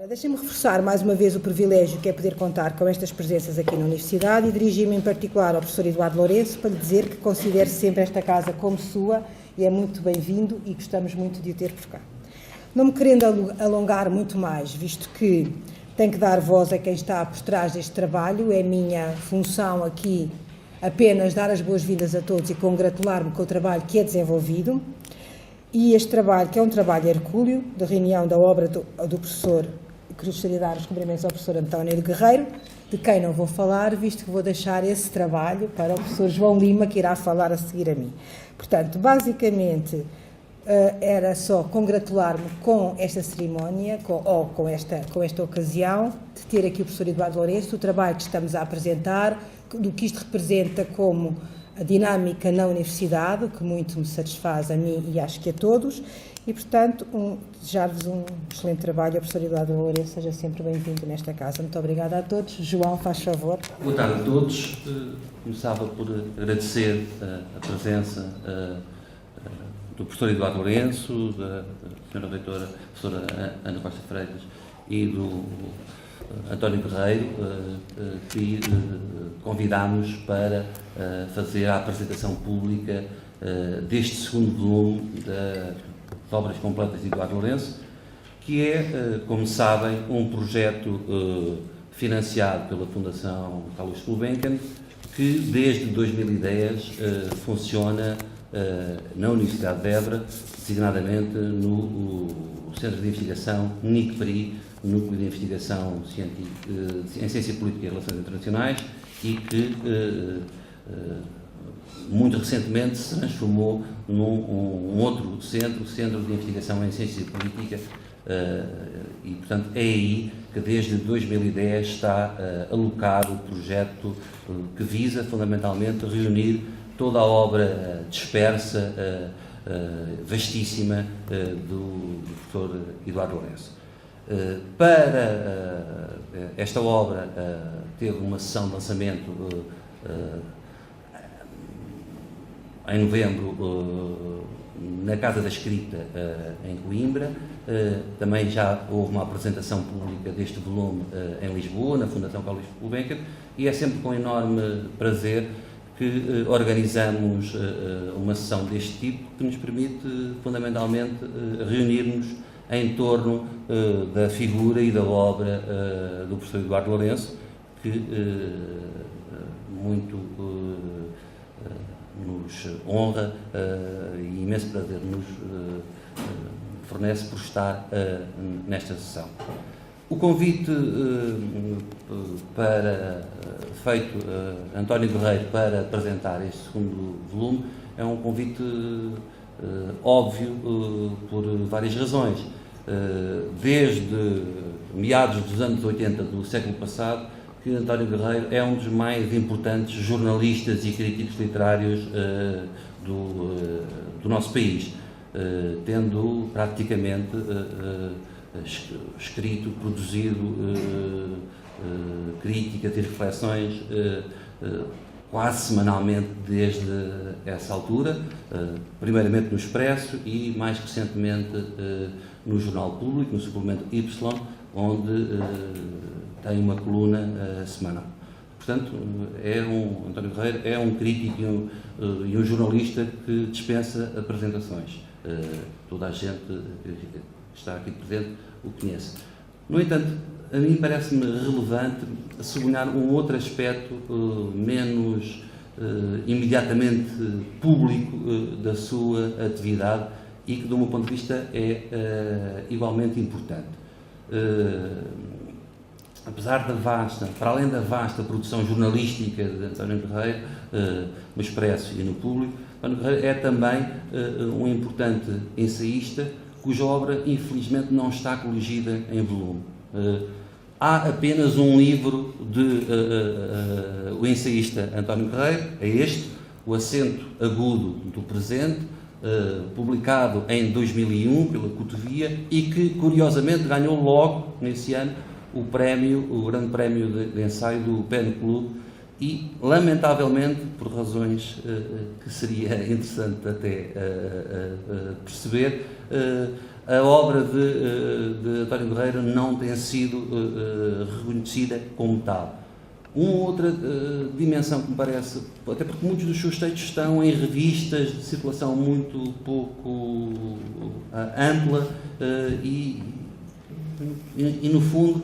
Deixem-me reforçar mais uma vez o privilégio que é poder contar com estas presenças aqui na Universidade e dirigir-me em particular ao professor Eduardo Lourenço para lhe dizer que considero sempre esta casa como sua e é muito bem-vindo e gostamos muito de o ter por cá. Não me querendo alongar muito mais, visto que tenho que dar voz a quem está por trás deste trabalho, é minha função aqui apenas dar as boas-vindas a todos e congratular-me com o trabalho que é desenvolvido. E este trabalho, que é um trabalho hercúleo, de reunião da obra do professor, que gostaria de dar os cumprimentos ao professor António Guerreiro, de quem não vou falar, visto que vou deixar esse trabalho para o professor João Lima, que irá falar a seguir a mim. Portanto, basicamente, era só congratular-me com esta cerimónia, com esta ocasião, de ter aqui o professor Eduardo Lourenço, do trabalho que estamos a apresentar, do que isto representa como a dinâmica na Universidade, que muito me satisfaz a mim e acho que a todos, e, portanto, desejar-vos um excelente trabalho. O professor Eduardo Lourenço, seja sempre bem-vindo nesta casa. Muito obrigada a todos. João, faz favor. Boa tarde a todos. Começava por agradecer a presença do professor Eduardo Lourenço, da senhora reitora, professora Ana Costa Freitas, e do António Guerreiro, que convidámos para fazer a apresentação pública deste segundo volume das obras completas de Eduardo Lourenço, que é, como sabem, um projeto financiado pela Fundação Carlos Gulbenkian, que desde 2010 funciona na Universidade de Évora, designadamente no Centro de Investigação NICPRI, Núcleo de Investigação em Ciência Política e Relações Internacionais, e que muito recentemente se transformou num outro centro, o Centro de Investigação em Ciência Política, e portanto é aí que desde 2010 está alocado o projeto que visa fundamentalmente reunir toda a obra dispersa, vastíssima, do professor Eduardo Lourenço. Para esta obra teve uma sessão de lançamento em novembro na Casa da Escrita em Coimbra. Também já houve uma apresentação pública deste volume em Lisboa, na Fundação Carlos Gulbenkian, e é sempre com enorme prazer que organizamos uma sessão deste tipo, que nos permite fundamentalmente reunirmos em torno da figura e da obra do professor Eduardo Lourenço, que muito nos honra e imenso prazer nos fornece por estar nesta sessão. O convite feito a António Guerreiro para apresentar este segundo volume é um convite óbvio por várias razões. Desde meados dos anos 80 do século passado, que António Guerreiro é um dos mais importantes jornalistas e críticos literários do nosso país, tendo praticamente escrito, produzido críticas e reflexões quase semanalmente desde essa altura, primeiramente no Expresso e mais recentemente no Jornal Público, no suplemento Y, onde tem uma coluna semanal. Portanto, António Guerreiro é um crítico e um jornalista que dispensa apresentações. Toda a gente que está aqui presente o conhece. No entanto, a mim parece-me relevante sublinhar um outro aspecto menos imediatamente público da sua atividade e que, do meu ponto de vista, é igualmente importante. Apesar para além da vasta produção jornalística de António Guerreiro, no Expresso e no Público, António Guerreiro é também um importante ensaísta, cuja obra, infelizmente, não está coligida em volume. Há apenas um livro o ensaísta António Guerreiro, é este, O Acento Agudo do Presente, publicado em 2001 pela Cotovia, e que, curiosamente, ganhou logo, nesse ano, o grande prémio de ensaio do Pen Club, e, lamentavelmente, por razões que seria interessante até perceber, a obra de António Guerreiro não tem sido reconhecida como tal. Uma outra dimensão que me parece, até porque muitos dos seus textos estão em revistas de circulação muito pouco ampla e, no fundo,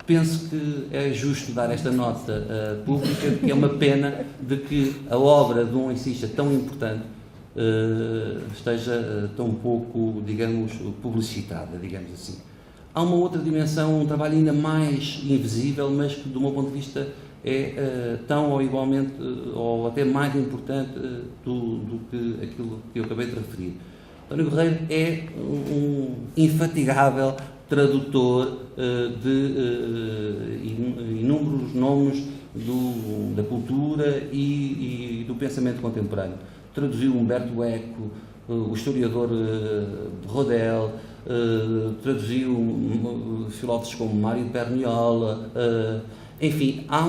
penso que é justo dar esta nota pública, que é uma pena de que a obra de um ensaísta tão importante esteja tão pouco, digamos, publicitada, digamos assim. Há uma outra dimensão, um trabalho ainda mais invisível, mas que, do meu ponto de vista, é tão ou igualmente, ou até mais importante do que aquilo que eu acabei de referir. António Guerreiro é um infatigável tradutor de inúmeros nomes da cultura e do pensamento contemporâneo. Traduziu Humberto Eco, o historiador Rodel, traduziu filósofos como Mário de Berniola, enfim, há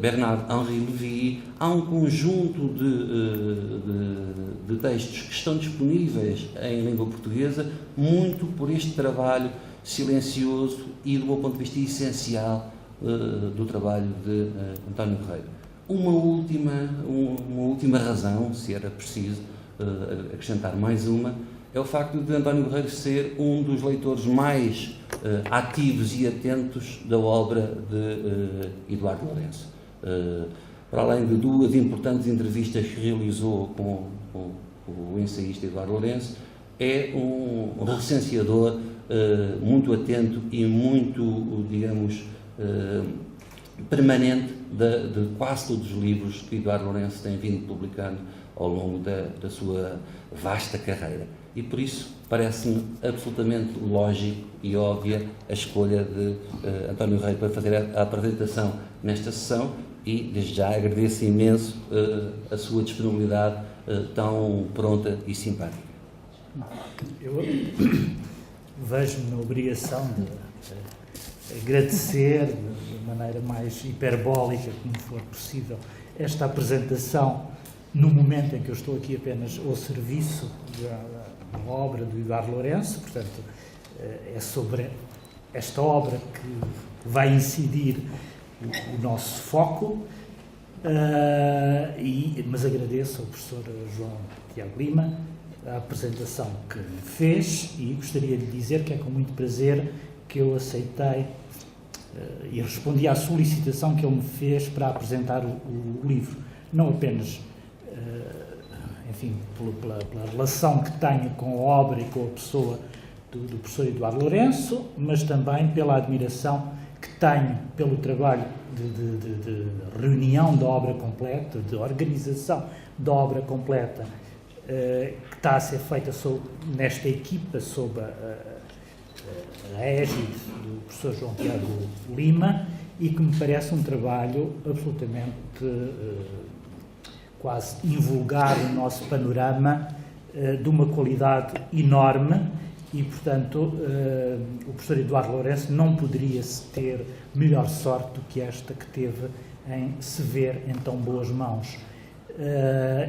Bernard-Henri Lévy, há um conjunto de textos que estão disponíveis em língua portuguesa, muito por este trabalho silencioso e, do meu ponto de vista, essencial do trabalho de António Guerreiro. Uma última razão, se era preciso acrescentar mais uma, é o facto de António Guerreiro ser um dos leitores mais ativos e atentos da obra de Eduardo Lourenço. Para além de 2 importantes entrevistas que realizou com o ensaísta Eduardo Lourenço, é um recenseador muito atento e muito, digamos, permanente de quase todos os livros que Eduardo Lourenço tem vindo publicando ao longo da sua vasta carreira. E por isso parece-me absolutamente lógico e óbvia a escolha de António Guerreiro para fazer a apresentação nesta sessão e, desde já, agradeço imenso a sua disponibilidade tão pronta e simpática. Eu vejo-me na obrigação de agradecer de maneira mais hiperbólica, como for possível, esta apresentação no momento em que eu estou aqui apenas ao serviço da obra do Eduardo Lourenço. Portanto, é sobre esta obra que vai incidir o nosso foco, mas agradeço ao professor João Tiago Lima a apresentação que me fez e gostaria de dizer que é com muito prazer que eu aceitei e respondi à solicitação que ele me fez para apresentar o livro, não apenas enfim, pela relação que tenho com a obra e com a pessoa do professor Eduardo Lourenço, mas também pela admiração que tenho pelo trabalho de reunião da obra completa, de organização da obra completa, que está a ser feita nesta equipa, sob a égide do professor João Tiago Lima, e que me parece um trabalho absolutamente quase invulgar no nosso panorama, de uma qualidade enorme, e, portanto, o professor Eduardo Lourenço não poderia ter melhor sorte do que esta que teve em se ver em tão boas mãos.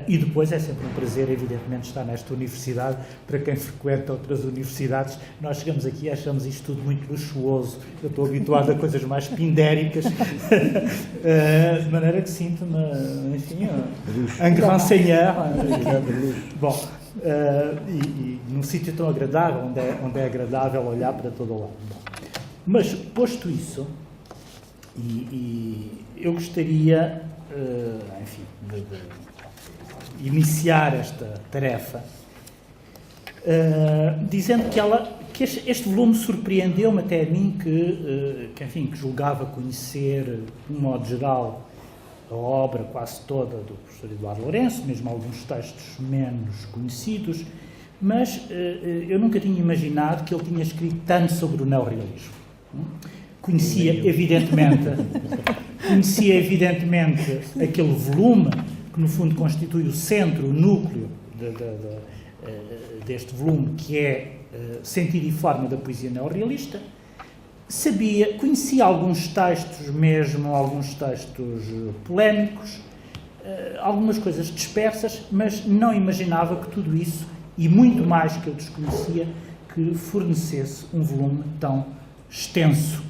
E depois é sempre um prazer, evidentemente, estar nesta universidade. Para quem frequenta outras universidades, nós chegamos aqui e achamos isto tudo muito luxuoso. Eu estou habituado a coisas mais pindéricas, de maneira que sinto-me, enfim, un grand seigneur. Bom, e num sítio tão agradável, onde é agradável olhar para todo o lado. Bom, mas, posto isso, eu gostaria, enfim, de iniciar esta tarefa dizendo que este volume surpreendeu-me até a mim, que julgava conhecer, de um modo geral, a obra quase toda do professor Eduardo Lourenço, mesmo alguns textos menos conhecidos, mas eu nunca tinha imaginado que ele tinha escrito tanto sobre o neorrealismo. Conhecia, evidentemente, aquele volume que, no fundo, constitui o centro, o núcleo deste volume, que é Sentido e Forma da Poesia Neorrealista. Conhecia alguns textos mesmo, alguns textos polémicos, algumas coisas dispersas, mas não imaginava que tudo isso e muito mais que eu desconhecia, que fornecesse um volume tão extenso.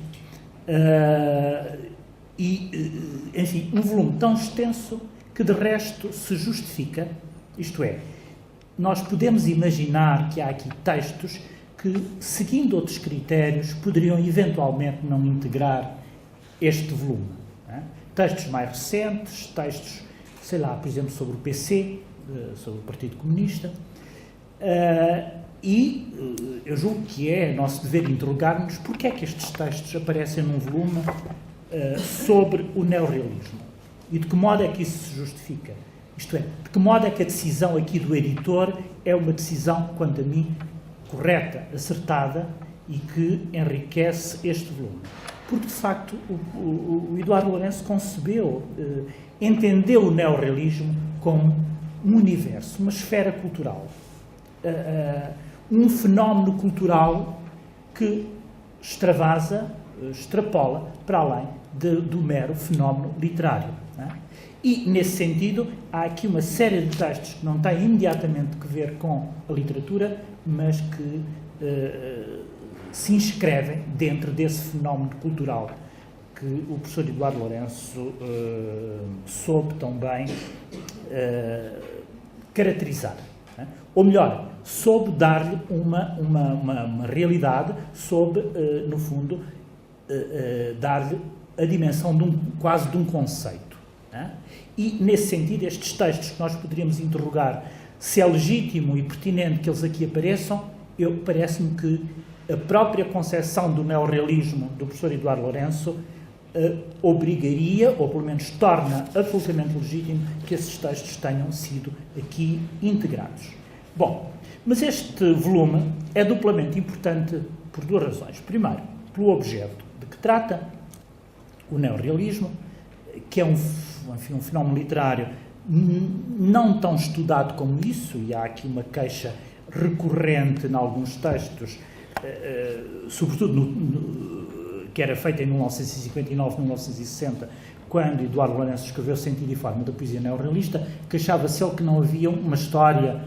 Enfim, um volume tão extenso que de resto se justifica, isto é, nós podemos imaginar que há aqui textos que, seguindo outros critérios, poderiam eventualmente não integrar este volume. Não é? Textos mais recentes, textos, sei lá, por exemplo, sobre o PC, sobre o Partido Comunista, eu julgo que é nosso dever interrogar-nos porque é que estes textos aparecem num volume sobre o neorrealismo e de que modo é que isso se justifica. Isto é, de que modo é que a decisão aqui do editor é uma decisão, quanto a mim, correta, acertada e que enriquece este volume. Porque, de facto, o Eduardo Lourenço concebeu, entendeu o neorrealismo como um universo, uma esfera cultural, um fenómeno cultural que extravasa, extrapola para além do mero fenómeno literário. Não é? E, nesse sentido, há aqui uma série de textos que não têm imediatamente que ver com a literatura, mas que se inscrevem dentro desse fenómeno cultural que o professor Eduardo Lourenço soube tão bem caracterizar. Né? Ou melhor, soube dar-lhe uma realidade, soube, no fundo, dar-lhe a dimensão quase de um conceito. Né? E, nesse sentido, estes textos que nós poderíamos interrogar se é legítimo e pertinente que eles aqui apareçam, parece-me que a própria concepção do neorrealismo do professor Eduardo Lourenço obrigaria, ou pelo menos torna absolutamente legítimo, que esses textos tenham sido aqui integrados. Bom, mas este volume é duplamente importante por duas razões. Primeiro, pelo objeto de que trata, o neorrealismo, que é um fenómeno literário não tão estudado como isso, e há aqui uma queixa recorrente em alguns textos, sobretudo que era feita em 1959, 1960, quando Eduardo Lourenço escreveu Sentido e Forma da Poesia Neorrealista, queixava-se ele que não havia uma história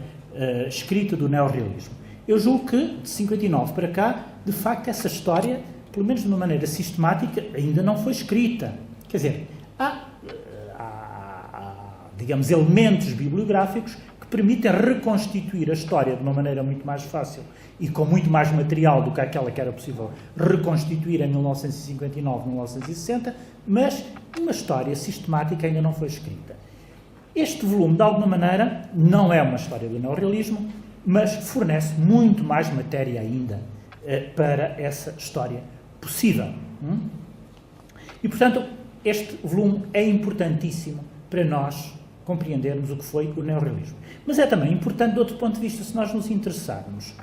escrita do neorrealismo. Eu julgo que, de 59 para cá, de facto, essa história, pelo menos de uma maneira sistemática, ainda não foi escrita. Quer dizer, há digamos, elementos bibliográficos que permitem reconstituir a história de uma maneira muito mais fácil e com muito mais material do que aquela que era possível reconstituir em 1959, 1960, mas uma história sistemática ainda não foi escrita. Este volume, de alguma maneira, não é uma história do neorrealismo, mas fornece muito mais matéria ainda para essa história possível. E, portanto, este volume é importantíssimo para nós compreendermos o que foi o neorrealismo. Mas é também importante, de outro ponto de vista, se nós nos interessarmos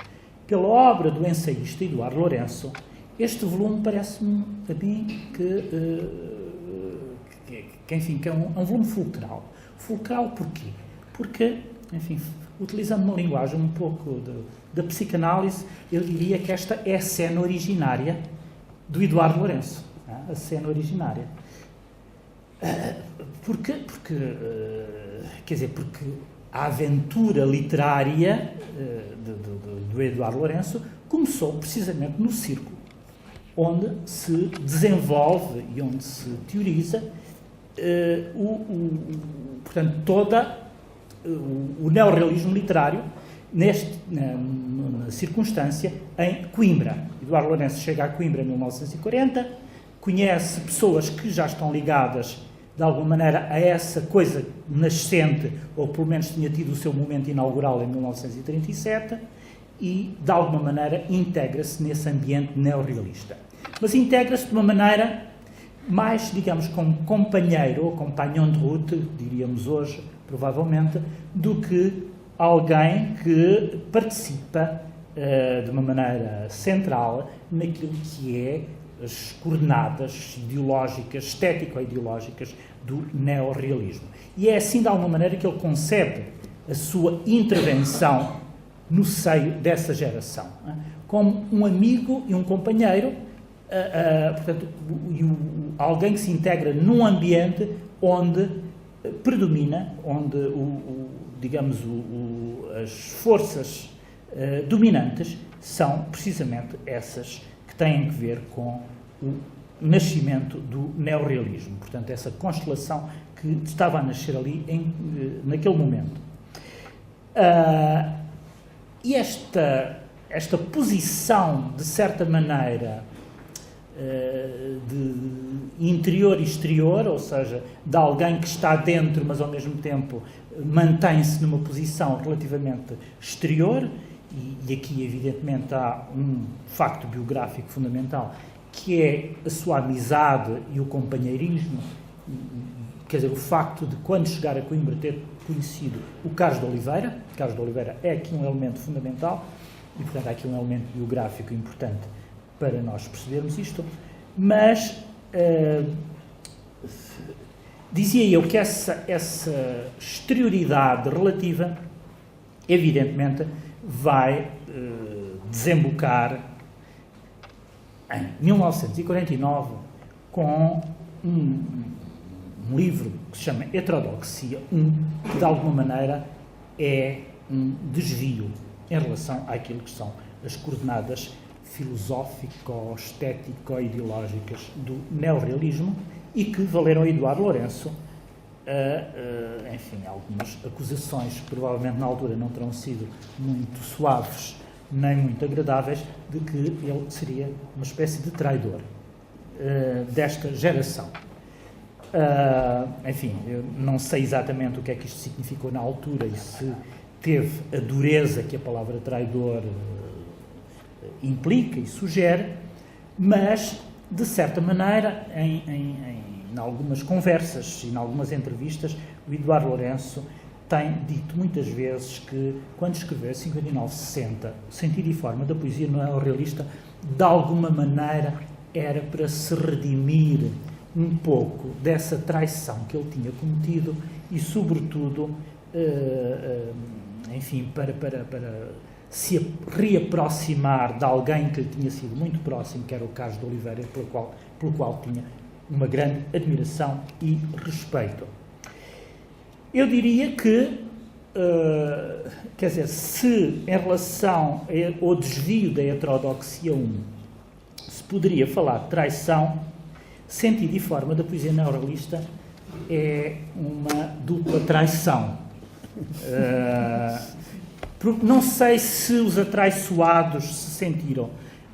pela obra do ensaísta Eduardo Lourenço, este volume parece-me a mim que é um volume fulcral. Fulcral porquê? Porque, enfim, utilizando uma linguagem um pouco da psicanálise, eu diria que esta é a cena originária do Eduardo Lourenço. A cena originária. Porquê? Porque a aventura literária do Eduardo Lourenço começou precisamente no círculo, onde se desenvolve e onde se teoriza portanto, o neorrealismo literário na circunstância em Coimbra. Eduardo Lourenço chega a Coimbra em 1940, conhece pessoas que já estão ligadas de alguma maneira a essa coisa nascente, ou pelo menos tinha tido o seu momento inaugural em 1937, e de alguma maneira integra-se nesse ambiente neorrealista. Mas integra-se de uma maneira mais, digamos, como companheiro, ou compagnon de route, diríamos hoje, provavelmente, do que alguém que participa de uma maneira central naquilo que é as coordenadas ideológicas, estético-ideológicas do neorrealismo. E é assim, de alguma maneira, que ele concebe a sua intervenção no seio dessa geração, como um amigo e um companheiro, portanto, alguém que se integra num ambiente onde predomina, onde digamos, as forças dominantes são precisamente essas que têm que ver com o nascimento do neorrealismo. Portanto, essa constelação que estava a nascer ali naquele momento. E esta posição, de certa maneira, de interior e exterior, ou seja, de alguém que está dentro, mas ao mesmo tempo mantém-se numa posição relativamente exterior, e aqui evidentemente há um facto biográfico fundamental, que é a sua amizade e o companheirismo, quer dizer, o facto de, quando chegar a Coimbra, ter conhecido o Carlos de Oliveira. Carlos de Oliveira é aqui um elemento fundamental, e portanto há aqui um elemento biográfico importante para nós percebermos isto, mas dizia eu que essa exterioridade relativa, evidentemente, vai desembocar em 1949 com um livro que se chama Heterodoxia, que de alguma maneira é um desvio em relação àquilo que são as coordenadas filosófico-estético-ideológicas do neorrealismo, e que valeram a Eduardo Lourenço enfim, algumas acusações que provavelmente na altura não terão sido muito suaves nem muito agradáveis, de que ele seria uma espécie de traidor desta geração. Enfim, eu não sei exatamente o que é que isto significou na altura e se teve a dureza que a palavra traidor implica e sugere, mas, de certa maneira, em algumas conversas e em algumas entrevistas, o Eduardo Lourenço tem dito muitas vezes que, quando escreveu 59-60, o sentido e forma da poesia neorrealista, de alguma maneira era para se redimir um pouco dessa traição que ele tinha cometido e, sobretudo, enfim, para se reaproximar de alguém que lhe tinha sido muito próximo, que era o Carlos de Oliveira, pelo qual tinha uma grande admiração e respeito. Eu diria que, quer dizer, se em relação ao desvio da heterodoxia 1 se poderia falar de traição, sentido e forma da poesia neorrealista é uma dupla traição. Não sei se os atraiçoados se sentiram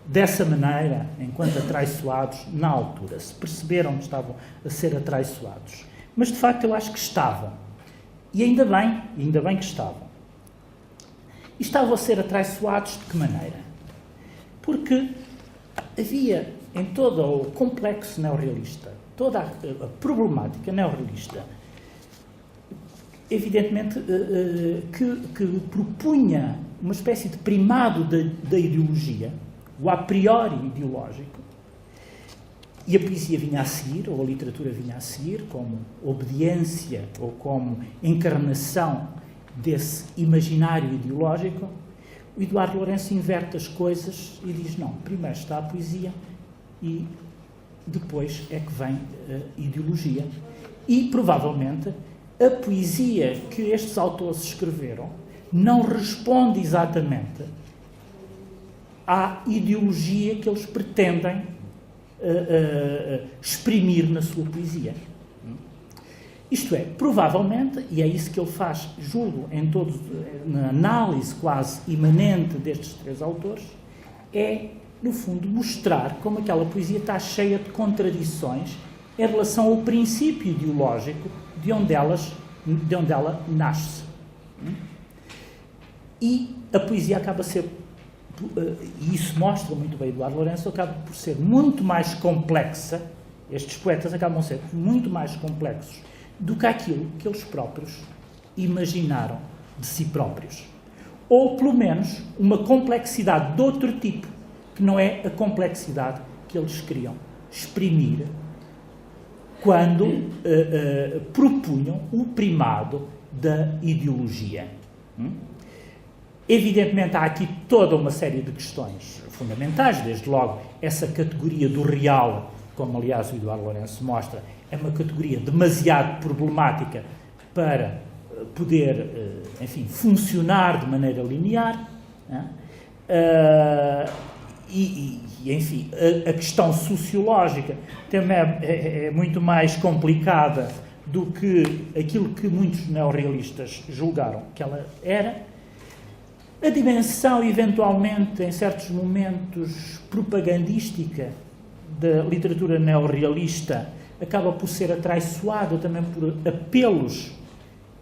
dessa maneira, enquanto atraiçoados, na altura, se perceberam que estavam a ser atraiçoados. Mas, de facto, eu acho que estavam. E ainda bem que estavam. E estavam a ser atraiçoados de que maneira? Porque havia em todo o complexo neorrealista, toda a problemática neorrealista, evidentemente que propunha uma espécie de primado da ideologia, o a priori ideológico, e a poesia vinha a seguir, ou a literatura vinha a seguir, como obediência ou como encarnação desse imaginário ideológico. O Eduardo Lourenço inverte as coisas e diz, não, primeiro está a poesia e depois é que vem a ideologia. E, provavelmente, a poesia que estes autores escreveram não responde exatamente à ideologia que eles pretendem exprimir na sua poesia. Isto é, provavelmente, e é isso que ele faz, julgo, na análise quase imanente destes três autores, é, no fundo, mostrar como aquela poesia está cheia de contradições em relação ao princípio ideológico de onde ela nasce. E a poesia acaba a ser, e isso mostra muito bem Eduardo Lourenço, acaba por ser muito mais complexa, estes poetas acabam a ser muito mais complexos do que aquilo que eles próprios imaginaram de si próprios. Ou, pelo menos, uma complexidade de outro tipo, que não é a complexidade que eles queriam exprimir quando propunham o primado da ideologia. Evidentemente, há aqui toda uma série de questões fundamentais, desde logo essa categoria do real, como aliás o Eduardo Lourenço mostra, é uma categoria demasiado problemática para poder, enfim, funcionar de maneira linear, enfim, a questão sociológica também é muito mais complicada do que aquilo que muitos neorrealistas julgaram que ela era. A dimensão, eventualmente, em certos momentos, propagandística da literatura neorrealista acaba por ser atraiçoada também por apelos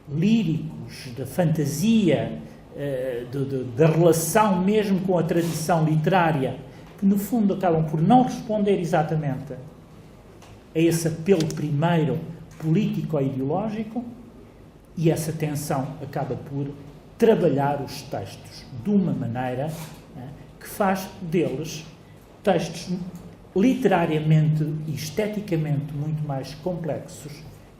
líricos, da fantasia, da relação mesmo com a tradição literária, que no fundo acabam por não responder exatamente a esse apelo primeiro político-ideológico, e essa tensão acaba por trabalhar os textos de uma maneira que faz deles textos literariamente e esteticamente muito mais complexos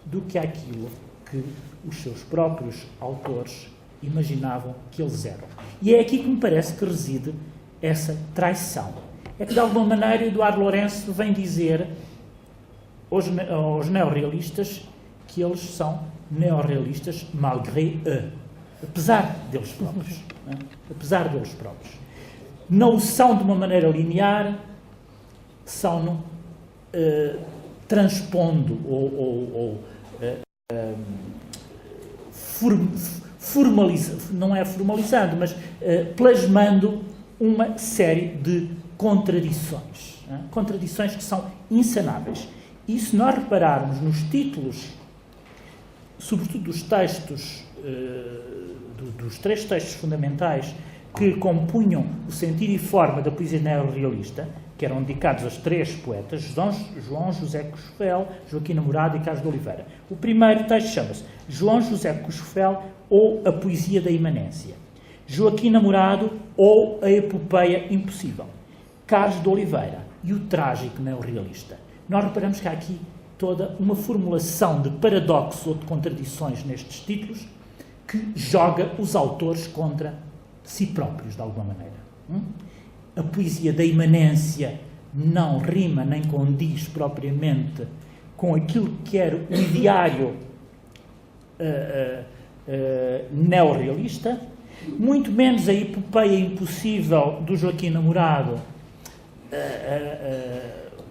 do que aquilo que os seus próprios autores imaginavam que eles eram. E é aqui que me parece que reside essa traição. É que, de alguma maneira, Eduardo Lourenço vem dizer aos neorrealistas que eles são neorrealistas malgré eux, apesar deles próprios. Apesar deles próprios. Não são de uma maneira linear, são transpondo ou não é formalizando, mas plasmando uma série de contradições. Contradições que são insanáveis. E se nós repararmos nos títulos, sobretudo dos textos, dos 3 textos fundamentais que compunham o sentido e forma da poesia neorrealista, que eram dedicados aos 3 poetas, João José Cochofel, Joaquim Namorado e Carlos de Oliveira. O primeiro texto chama-se João José Cochofel ou a Poesia da Imanência, Joaquim Namorado ou a Epopeia Impossível, Carlos de Oliveira e o Trágico Neorrealista. Nós reparamos que há aqui toda uma formulação de paradoxos ou de contradições nestes títulos que joga os autores contra si próprios, de alguma maneira. A poesia da imanência não rima nem condiz propriamente com aquilo que era o ideário neorrealista, muito menos a Epopeia Impossível do Joaquim Namorado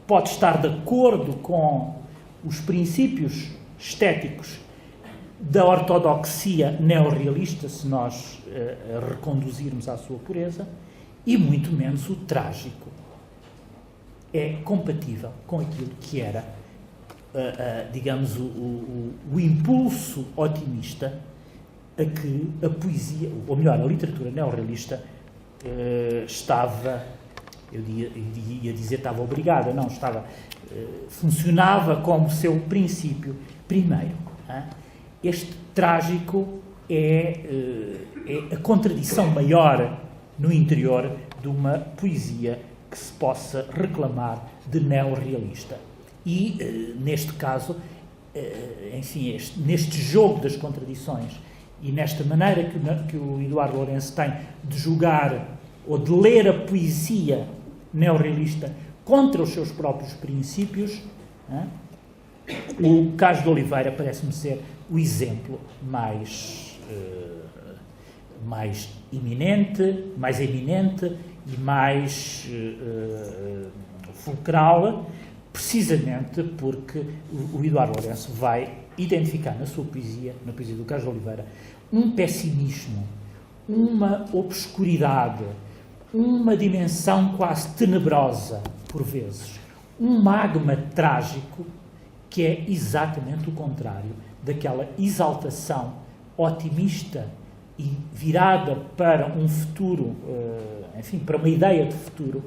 pode estar de acordo com os princípios estéticos da ortodoxia neorrealista, se nós reconduzirmos à sua pureza, e muito menos o trágico é compatível com aquilo que era, digamos, o impulso otimista a que a poesia, ou melhor, a literatura neorrealista estava, eu ia dizer estava obrigada, não, estava, funcionava como seu princípio primeiro. Este trágico é a contradição maior no interior de uma poesia que se possa reclamar de neorrealista. E, neste caso, enfim, neste jogo das contradições e nesta maneira que o Eduardo Lourenço tem de julgar ou de ler a poesia neorrealista contra os seus próprios princípios, o Carlos de Oliveira parece-me ser o exemplo mais eminente e mais fulcral, precisamente porque o Eduardo Lourenço vai identificar na sua poesia, na poesia do Carlos de Oliveira, um pessimismo, uma obscuridade, uma dimensão quase tenebrosa, por vezes, um magma trágico que é exatamente o contrário daquela exaltação otimista e virada para um futuro, enfim, para uma ideia de futuro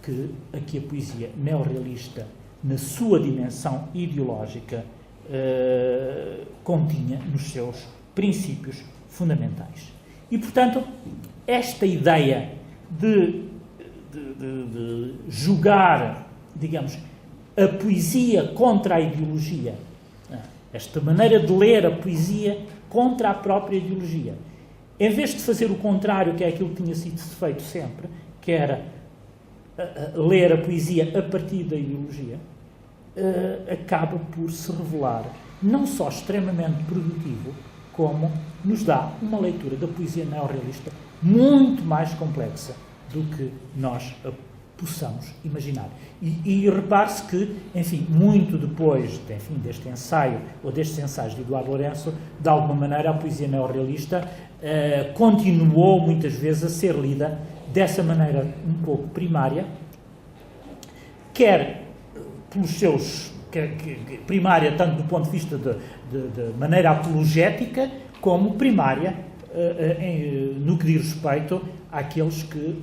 que aqui a poesia neorrealista, na sua dimensão ideológica, continha nos seus princípios fundamentais. E, portanto, esta ideia de julgar, digamos, a poesia contra a ideologia, esta maneira de ler a poesia contra a própria ideologia, em vez de fazer o contrário, que é aquilo que tinha sido feito sempre, que era ler a poesia a partir da ideologia, acaba por se revelar não só extremamente produtivo, como nos dá uma leitura da poesia neorrealista muito mais complexa do que nós a possamos imaginar. E repare-se que, enfim, muito depois deste ensaio, ou destes ensaios de Eduardo Lourenço, de alguma maneira a poesia neorrealista continuou muitas vezes a ser lida dessa maneira um pouco primária, quer pelos seus... primária tanto do ponto de vista de maneira apologética, como primária no que diz respeito àqueles que,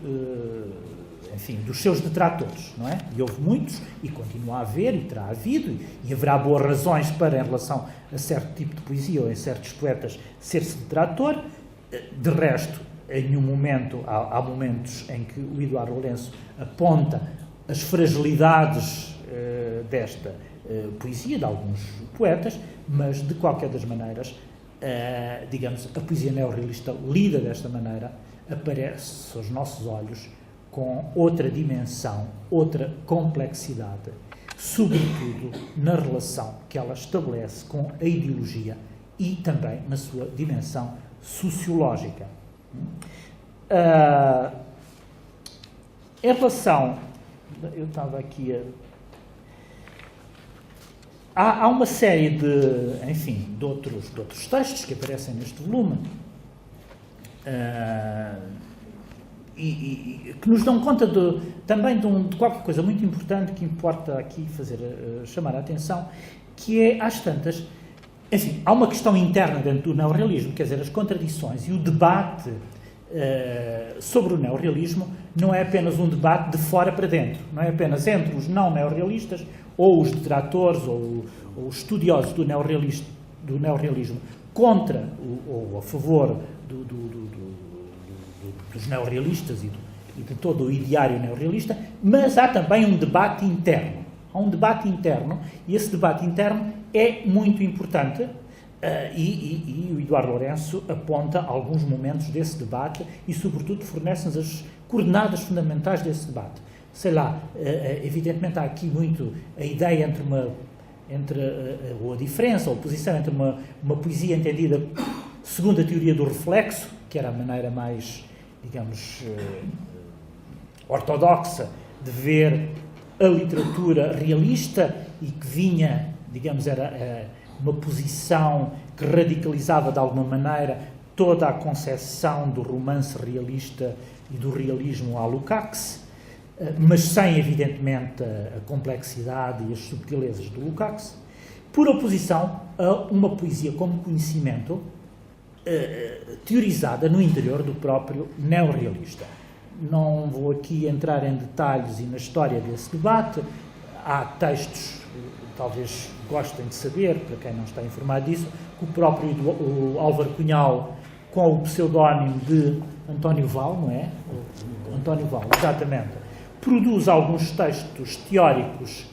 enfim, dos seus detratores, não é? E houve muitos, e continua a haver, e terá havido, e haverá boas razões para, em relação a certo tipo de poesia ou em certos poetas, ser-se detrator. De resto, em nenhum momento, há momentos em que o Eduardo Lourenço aponta as fragilidades desta poesia, de alguns poetas, mas, de qualquer das maneiras, digamos, a poesia neorrealista lida desta maneira aparece aos nossos olhos com outra dimensão, outra complexidade, sobretudo na relação que ela estabelece com a ideologia e também na sua dimensão sociológica. Em relação... Eu estava aqui há uma série de outros textos que aparecem neste volume e que nos dão conta também de qualquer coisa muito importante que importa aqui chamar a atenção, que é, às tantas, enfim, há uma questão interna dentro do neorrealismo, quer dizer, as contradições e o debate sobre o neorrealismo não é apenas um debate de fora para dentro, não é apenas entre os não neorrealistas ou os detratores ou os estudiosos do neorrealismo contra ou a favor dos neorrealistas e de todo o ideário neorrealista, mas há também um debate interno. Há um debate interno e esse debate interno é muito importante. E o Eduardo Lourenço aponta alguns momentos desse debate e, sobretudo, fornece-nos as coordenadas fundamentais desse debate. Sei lá, evidentemente há aqui muito a ideia ou a diferença, ou a oposição entre uma poesia entendida segundo a teoria do reflexo, que era a maneira mais, digamos, ortodoxa de ver a literatura realista e que vinha, digamos, era uma posição que radicalizava de alguma maneira toda a concepção do romance realista e do realismo à Lukács, mas sem, evidentemente, a complexidade e as subtilezas do Lukács, por oposição a uma poesia como conhecimento teorizada no interior do próprio neorrealista. Não vou aqui entrar em detalhes e na história desse debate. Há textos, talvez gostem de saber, para quem não está informado disso, que o próprio Álvaro Cunhal, com o pseudónimo de António Val, não é? António Val, exatamente, produz alguns textos teóricos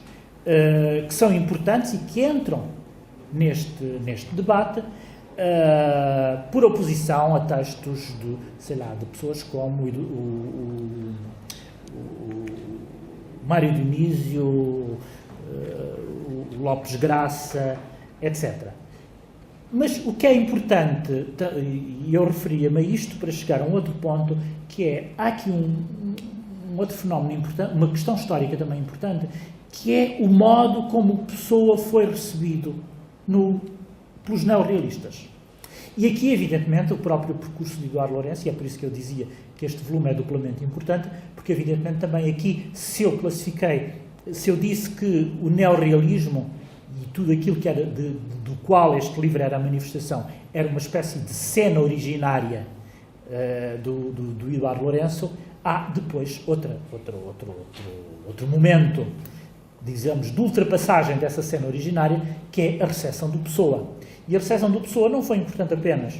que são importantes e que entram neste debate, por oposição a textos de pessoas como o Mário Dionísio, o Lopes Graça, etc. Mas o que é importante, e eu referia-me a isto para chegar a um outro ponto, que é, há aqui um outro fenómeno importante, uma questão histórica também importante, que é o modo como Pessoa foi recebido pelos neorrealistas. E aqui, evidentemente, o próprio percurso de Eduardo Lourenço, e é por isso que eu dizia que este volume é duplamente importante, porque, evidentemente, também aqui, se eu disse que o neorrealismo e tudo aquilo que era do qual este livro era a manifestação era uma espécie de cena originária do Eduardo Lourenço, há depois outro momento, digamos, de ultrapassagem dessa cena originária, que é a recepção do Pessoa. E a recepção do Pessoa não foi importante apenas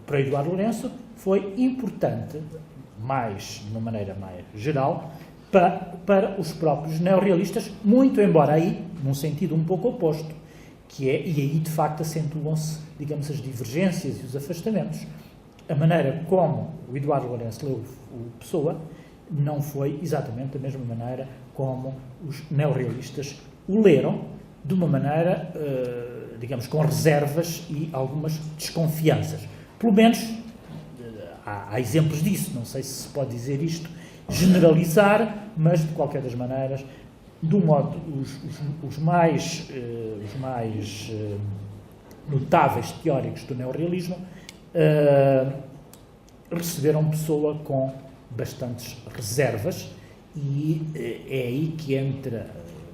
para Eduardo Lourenço, foi importante, de uma maneira mais geral, para os próprios neorrealistas, muito embora aí, num sentido um pouco oposto, e aí de facto acentuam-se, digamos, as divergências e os afastamentos. A maneira como o Eduardo Lourenço leu o Pessoa não foi exatamente da mesma maneira como os neorrealistas o leram, de uma maneira, digamos, com reservas e algumas desconfianças. Pelo menos há exemplos disso, não sei se pode dizer isto, generalizar, mas de qualquer das maneiras, do modo, os mais notáveis teóricos do neorrealismo receberam Pessoa com bastantes reservas, e é aí que entra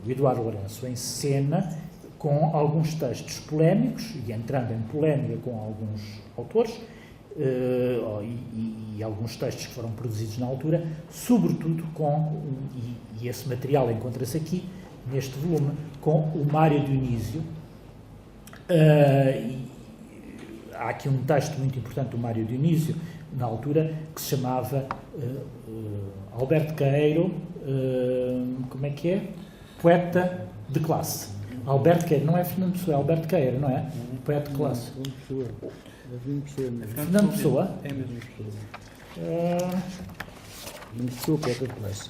o Eduardo Lourenço em cena com alguns textos polémicos, e entrando em polémica com alguns autores, e alguns textos que foram produzidos na altura, sobretudo e esse material encontra-se aqui, neste volume, com o Mário Dionísio. Há aqui um texto muito importante do Mário Dionísio, na altura, que se chamava Alberto Queiro, como é que é? Poeta de classe. Alberto Queiro, não é Fernando Pessoa, é Alberto Queiro, não é? Poeta de classe. Fernando Pessoa? É mesmo Pessoa. Pessoa, poeta de classe.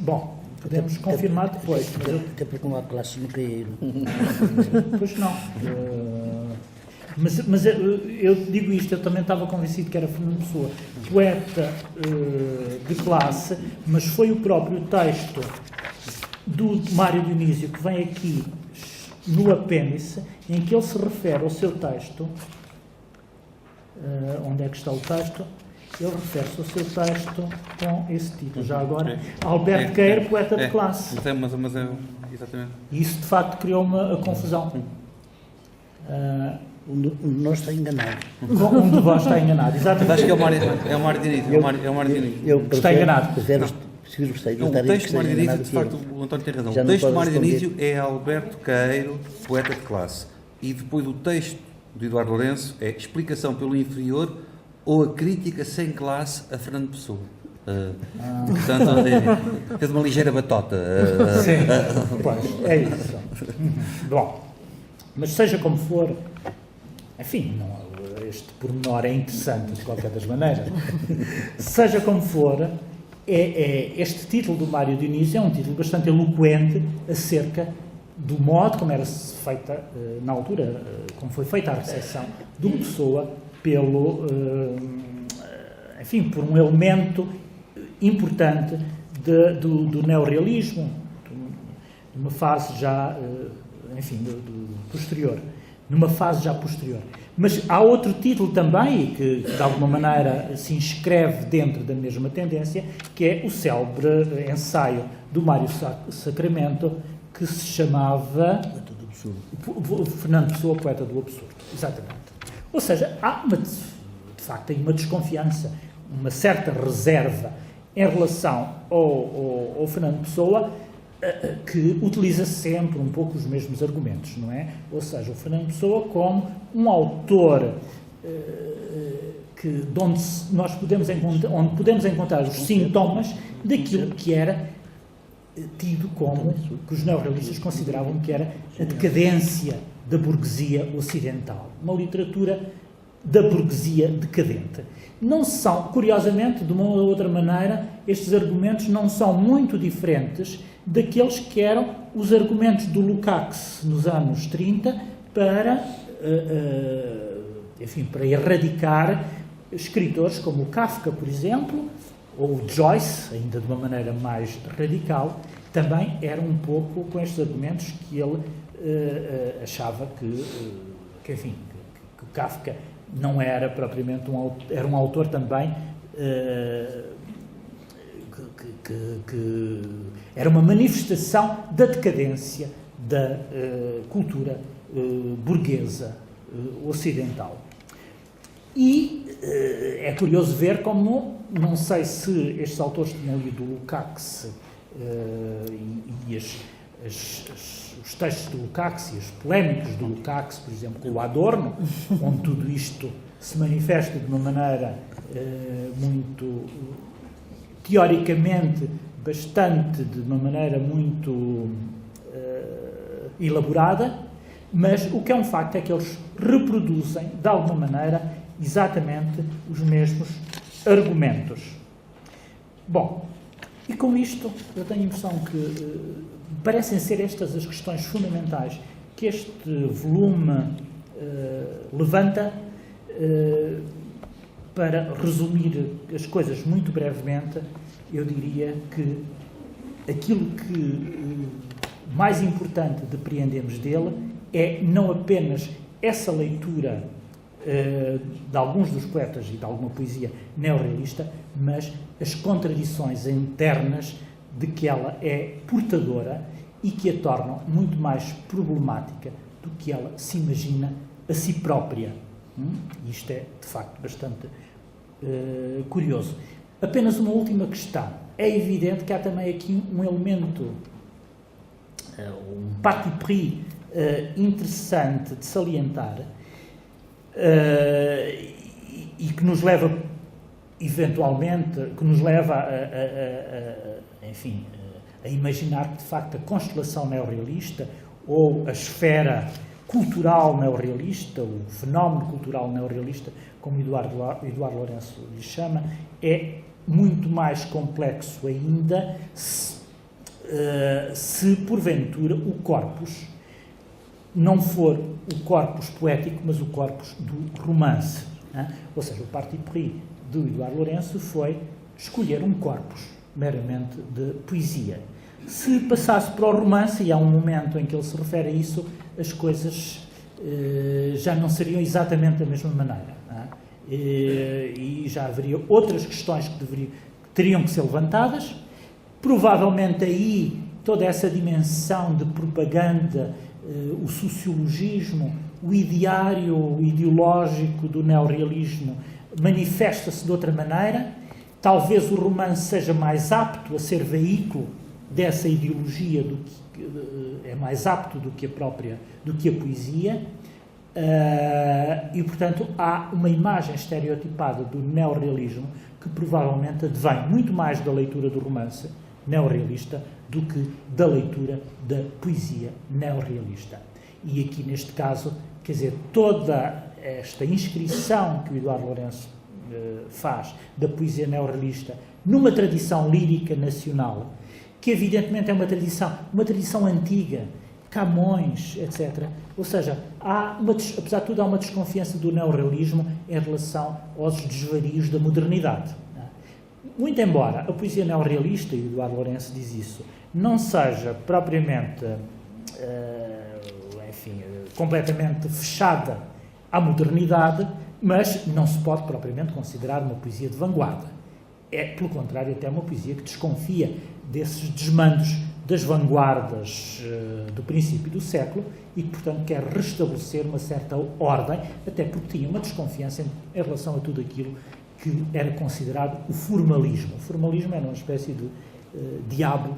Bom, podemos confirmar depois. Até porque não há classe no Caeiro. Pois não. Mas eu digo isto, eu também estava convencido que era Fernando Pessoa, poeta de classe, mas foi o próprio texto do Mário Dionísio que vem aqui no apêndice, em que ele se refere ao seu texto. Onde é que está o texto? Ele refere-se ao seu texto com esse título, já agora, Alberto Queiro, poeta de classe. Mas é exatamente. E isso, de facto, criou-me a confusão. Um de nós está enganado. Um de vós está enganado, exatamente. Acho que é o Mário Dionísio. É o Mário Dionísio. Está enganado. O texto do Mário Dionísio, de facto, o António tem razão. O texto do Mário Dionísio é Alberto Queiro, poeta de classe. E depois o texto do Eduardo Lourenço é Explicação pelo Inferior ou a Crítica sem Classe a Fernando Pessoa. Portanto, fez uma ligeira batota. Sim, pois, é isso. Bom, mas seja como for, enfim, este pormenor é interessante de qualquer das maneiras. Seja como for, este título do Mário Dionísio é um título bastante eloquente acerca do modo como era feita, na altura, como foi feita a recepção do Pessoa enfim, por um elemento importante do neorrealismo, de uma fase já, enfim, posterior, numa fase já posterior. Mas há outro título também, que de alguma maneira se inscreve dentro da mesma tendência, que é o célebre ensaio do Mário Sacramento, que se chamava Fernando Pessoa, Poeta do Absurdo. Exatamente. Ou seja, há, de facto, aí uma desconfiança, uma certa reserva em relação ao Fernando Pessoa, que utiliza sempre um pouco os mesmos argumentos, não é? Ou seja, o Fernando Pessoa como um autor onde nós podemos encontrar os sintomas daquilo que era tido como, que os neorrealistas consideravam que era a decadência da burguesia ocidental. Uma literatura da burguesia decadente. Não são, curiosamente, de uma ou outra maneira, estes argumentos não são muito diferentes daqueles que eram os argumentos do Lukács nos anos 30 para erradicar escritores como o Kafka, por exemplo, ou o Joyce, ainda de uma maneira mais radical, também era um pouco com estes argumentos que ele achava que o Kafka não era propriamente era um autor também que era uma manifestação da decadência da cultura burguesa ocidental. E é curioso ver como, não sei se estes autores tinham lido o Lukács e os textos do Lukács e as polémicas do Lukács, por exemplo, com o Adorno, onde tudo isto se manifesta de uma maneira muito, teoricamente, de uma maneira muito elaborada, mas o que é um facto é que eles reproduzem, de alguma maneira, exatamente os mesmos argumentos. Bom, e com isto eu tenho a impressão que parecem ser estas as questões fundamentais que este volume levanta, para resumir as coisas muito brevemente, eu diria que aquilo que mais importante depreendemos dele é não apenas essa leitura de alguns dos poetas e de alguma poesia neorrealista, mas as contradições internas de que ela é portadora e que a tornam muito mais problemática do que ela se imagina a si própria. Isto é, de facto, bastante curioso. Apenas uma última questão. É evidente que há também aqui um elemento, um parti pris interessante de salientar, e que nos leva, eventualmente, a imaginar que, de facto, a constelação neorrealista ou a esfera cultural neorrealista, o fenómeno cultural neorrealista, como Eduardo Lourenço lhe chama, é muito mais complexo ainda se porventura o corpus não for o corpus poético, mas o corpus do romance. Ou seja, o parti pris do Eduardo Lourenço foi escolher um corpus meramente de poesia. Se passasse para o romance, e há um momento em que ele se refere a isso, as coisas já não seriam exatamente da mesma maneira. E já haveria outras questões que teriam que ser levantadas. Provavelmente aí toda essa dimensão de propaganda, o sociologismo, o ideário ideológico do neorrealismo manifesta-se de outra maneira. Talvez o romance seja mais apto a ser veículo dessa ideologia, é mais apto do que a poesia, e, portanto, há uma imagem estereotipada do neorrealismo que provavelmente advém muito mais da leitura do romance neorrealista do que da leitura da poesia neorrealista. E aqui, neste caso, quer dizer, toda esta inscrição que o Eduardo Lourenço faz da poesia neorrealista numa tradição lírica nacional, que evidentemente é uma tradição antiga, Camões, etc. Ou seja, apesar de tudo, há uma desconfiança do neorrealismo em relação aos desvarios da modernidade. Muito embora a poesia neorrealista, e o Eduardo Lourenço diz isso, não seja propriamente, completamente fechada à modernidade, mas não se pode propriamente considerar uma poesia de vanguarda. É, pelo contrário, até uma poesia que desconfia desses desmandos das vanguardas do princípio do século e que, portanto, quer restabelecer uma certa ordem, até porque tinha uma desconfiança em relação a tudo aquilo que era considerado o formalismo. O formalismo era uma espécie de diabo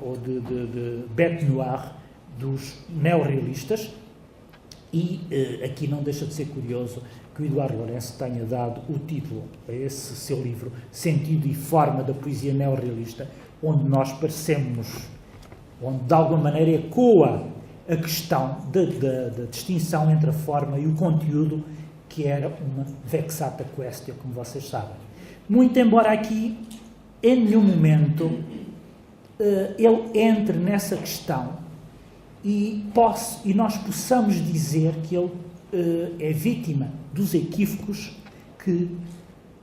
ou de bête noire dos neorrealistas, e aqui não deixa de ser curioso que o Eduardo Lourenço tenha dado o título a esse seu livro, Sentido e Forma da Poesia Neorrealista, onde nós onde de alguma maneira ecoa a questão da distinção entre a forma e o conteúdo, que era uma vexata quaestio, como vocês sabem. Muito embora aqui, em nenhum momento, ele entre nessa questão e nós possamos dizer que ele é vítima dos equívocos que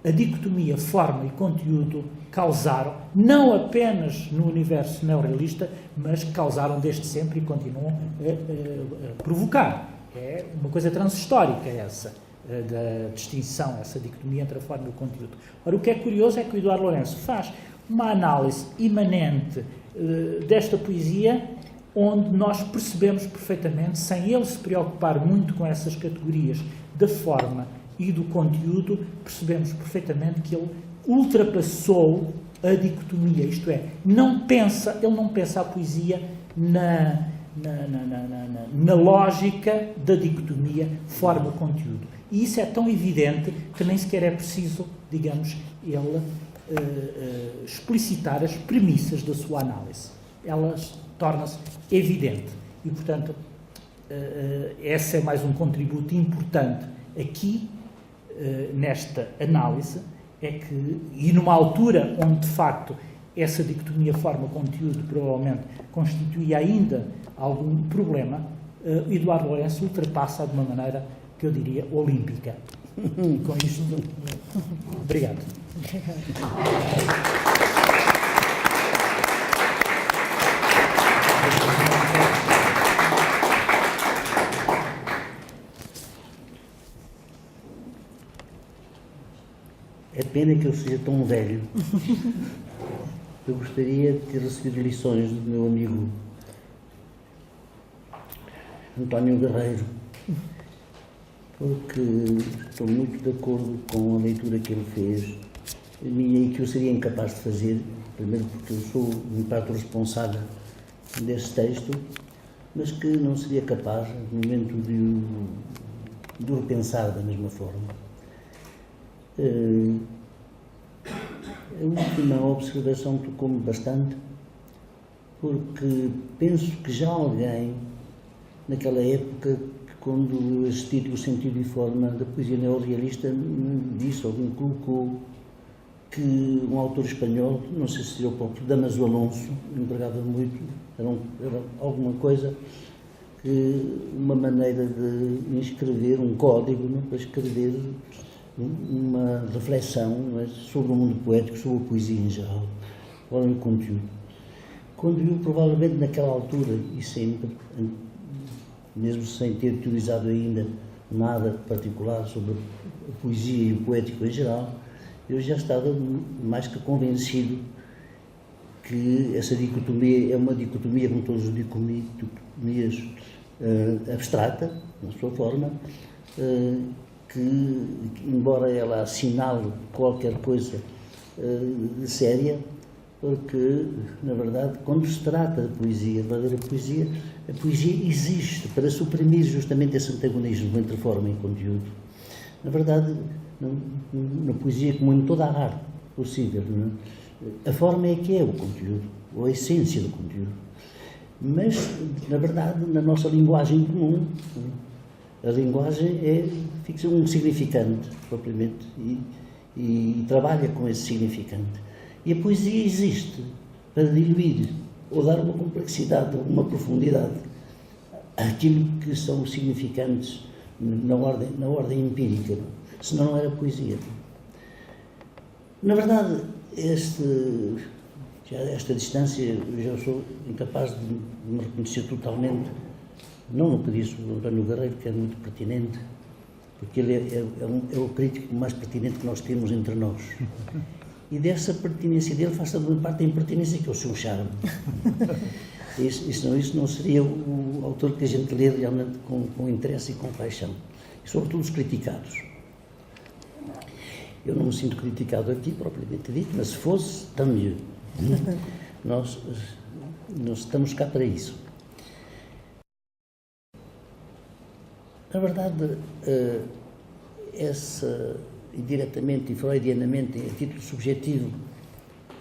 a dicotomia forma e conteúdo causaram, não apenas no universo neorrealista, mas que causaram desde sempre e continuam a provocar. É uma coisa transhistórica essa, da distinção, essa dicotomia entre a forma e o conteúdo. Ora, o que é curioso é que o Eduardo Lourenço faz uma análise imanente desta poesia, onde nós percebemos perfeitamente, sem ele se preocupar muito com essas categorias da forma e do conteúdo, percebemos perfeitamente que ele ultrapassou a dicotomia, isto é, ele não pensa a poesia na lógica da dicotomia forma-conteúdo. E isso é tão evidente que nem sequer é preciso, digamos, ele explicitar as premissas da sua análise. Elas tornam-se evidentes. E, portanto, esse é mais um contributo importante aqui, nesta análise, e numa altura onde, de facto, essa dicotomia forma-conteúdo provavelmente constituía ainda algum problema, Eduardo Lourenço ultrapassa de uma maneira que eu diria olímpica. E com isto, obrigado. É pena que eu seja tão velho. Eu gostaria de ter recebido lições do meu amigo António Guerreiro, porque estou muito de acordo com a leitura que ele fez e que eu seria incapaz de fazer, primeiro porque eu sou um parte responsável desse texto, mas que não seria capaz, no momento de o repensar da mesma forma. A última observação tocou-me bastante, porque penso que já alguém, naquela época, quando assisti o sentido e forma da poesia neorrealista, disse, alguém colocou que um autor espanhol, não sei se seria o próprio Damaso Alonso, empregava muito, era alguma coisa, uma maneira de inscrever um código, não, para escrever uma reflexão, mas, sobre o mundo poético, sobre a poesia em geral, qual é o conteúdo. Quando eu, provavelmente naquela altura, e sempre, mesmo sem ter utilizado ainda nada particular sobre a poesia e o poético em geral, eu já estava mais que convencido que essa dicotomia é uma dicotomia, como todas as dicotomias, abstrata, na sua forma, que, embora ela assinale qualquer coisa de séria, porque, na verdade, quando se trata de poesia, a verdadeira poesia, a poesia existe para suprimir justamente esse antagonismo entre forma e conteúdo. Na verdade, na poesia, como em toda a arte possível, não é? A forma é que é o conteúdo, ou a essência do conteúdo. Mas, na verdade, na nossa linguagem comum, a linguagem fixa um significante, propriamente, e trabalha com esse significante. E a poesia existe para diluir ou dar uma complexidade, uma profundidade àquilo que são os significantes na ordem empírica, senão não era poesia. Na verdade, já a esta distância, eu já sou incapaz de me reconhecer totalmente, não no pedido do António Guerreiro, que é muito pertinente, porque ele é o crítico mais pertinente que nós temos entre nós. E dessa pertinência dele faz também parte da impertinência, que é o seu charme. Isso não seria o autor que a gente lê realmente com interesse e com paixão. E sobretudo os criticados. Eu não me sinto criticado aqui, propriamente dito, mas se fosse, também. Nós estamos cá para isso. Na verdade, indiretamente e freudianamente, em título subjetivo,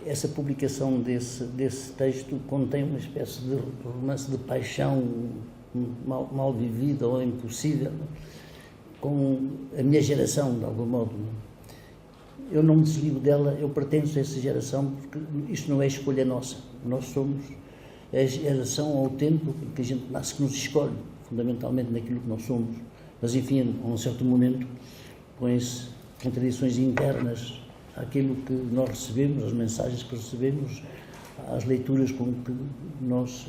essa publicação desse texto contém uma espécie de romance de paixão mal vivida ou impossível com a minha geração, de algum modo. Eu não me desligo dela, eu pertenço a essa geração, porque isto não é escolha nossa. Nós somos a geração ao tempo em que a gente nasce, que nos escolhe, fundamentalmente naquilo que nós somos. Mas, enfim, a um certo momento, põe-se contradições internas àquilo que nós recebemos, às mensagens que recebemos, às leituras com que nós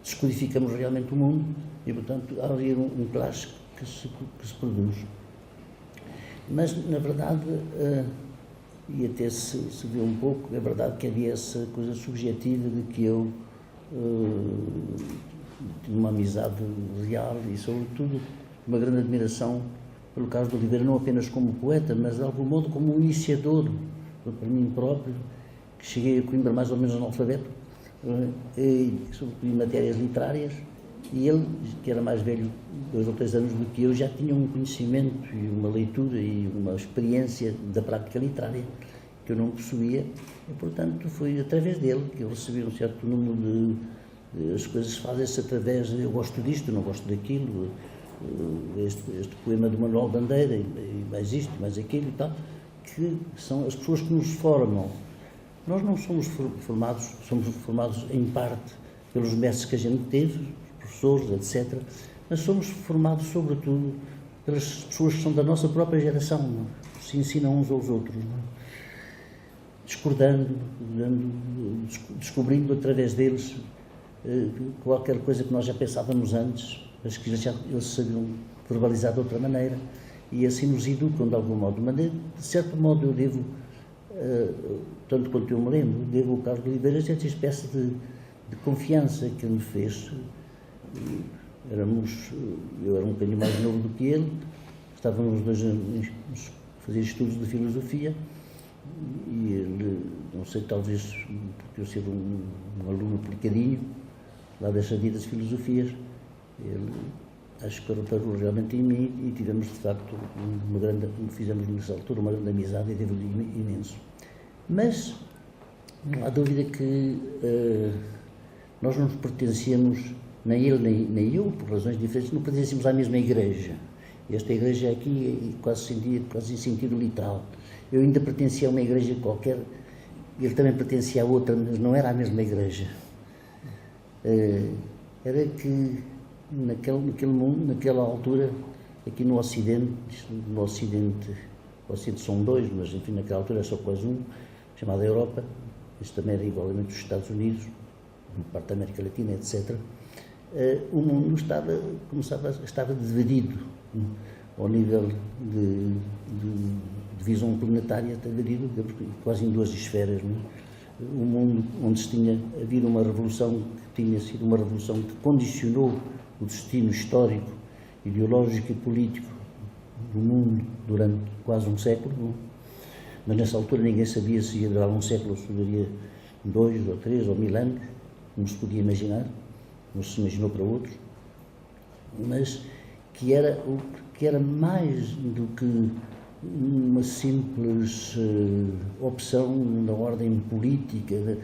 descodificamos realmente o mundo, e, portanto, há ali um clash que se produz. Mas, na verdade, e até se vê um pouco, é verdade que havia essa coisa subjetiva de que eu tinha uma amizade real e, sobretudo, uma grande admiração pelo Carlos de Oliveira, não apenas como poeta, mas de algum modo como um iniciador, para mim próprio, que cheguei a Coimbra mais ou menos analfabeto, sobretudo em matérias literárias, e ele, que era mais velho, 2 ou 3 anos do que eu, já tinha um conhecimento e uma leitura e uma experiência da prática literária que eu não possuía, e, portanto, foi através dele que eu recebi um certo número de... As coisas fazem-se através de eu gosto disto, não gosto daquilo, este poema do Manuel Bandeira, e mais isto, mais aquilo e tal, que são as pessoas que nos formam. Nós não somos formados em parte pelos mestres que a gente teve, os professores, etc. Mas somos formados, sobretudo, pelas pessoas que são da nossa própria geração, não é? Se ensinam uns aos outros, não é? Discordando, descobrindo através deles qualquer coisa que nós já pensávamos antes, mas que já eles sabiam verbalizar de outra maneira, e assim nos educam de algum modo. Mas, de certo modo, eu devo, tanto quanto eu me lembro, devo ao Carlos de Oliveira esta espécie de confiança que ele me fez. Eu era um bocadinho mais novo do que ele, estávamos dois a fazer estudos de filosofia, e ele, não sei, talvez porque eu ser um aluno aplicadinho lá das saídas de filosofias, ele acho que reparou realmente em mim, e tivemos de facto fizemos nessa altura uma grande amizade, e devo-lhe imenso. Mas não há dúvida que nós não pertencíamos, nem ele nem eu, por razões diferentes, não pertencíamos à mesma igreja. Esta igreja aqui quase em sentido literal. Eu ainda pertencia a uma igreja qualquer, ele também pertencia a outra, mas não era a mesma igreja. Era que naquele mundo, naquela altura, aqui no Ocidente são dois, mas enfim, naquela altura é só quase um, chamado Europa, isso também era igualmente os Estados Unidos, parte da América Latina, etc. O mundo estava dividido, ao nível de divisão planetária, está dividido quase em duas esferas. Não é? O mundo onde tinha havido uma revolução, que tinha sido uma revolução que condicionou o destino histórico, ideológico e político do mundo durante quase um século, não? Mas nessa altura ninguém sabia se ia durar um século, ou se duraria 2 ou 3 ou 1000 anos, como se podia imaginar, como se imaginou para outros, mas que era mais do que uma simples opção na ordem política,